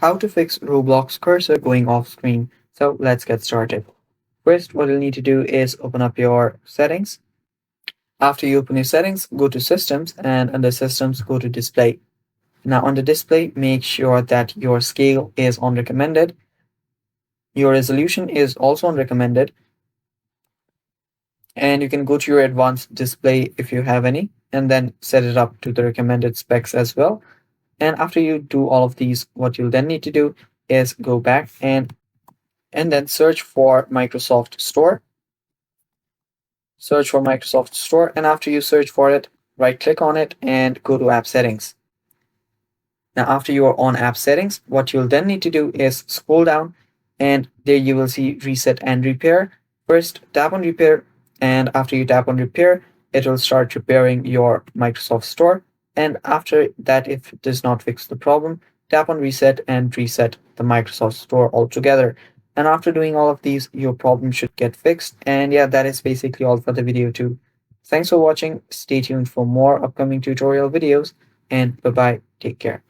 how to fix Roblox cursor going off screen. So let's get started. First, what you'll need to do is open up your settings. After you open your settings, go to Systems, and under Systems, go to Display. Now under Display, make sure that your scale is on recommended. Your resolution is also on recommended. And you can go to your advanced display if you have any, and then set it up to the recommended specs as well. And after you do all of these, what you'll then need to do is go back and then search for Microsoft Store. Search for Microsoft Store, and after you search for it, right click on it and go to App Settings. Now after you are on App Settings, what you'll then need to do is scroll down, and there you will see Reset and Repair. First, tap on Repair, and after you tap on Repair, it will start repairing your Microsoft Store. And after that, if it does not fix the problem, tap on Reset and reset the Microsoft Store altogether. And after doing all of these, your problem should get fixed. And yeah, that is basically all for the video too. Thanks for watching. Stay tuned for more upcoming tutorial videos, and bye bye. Take care.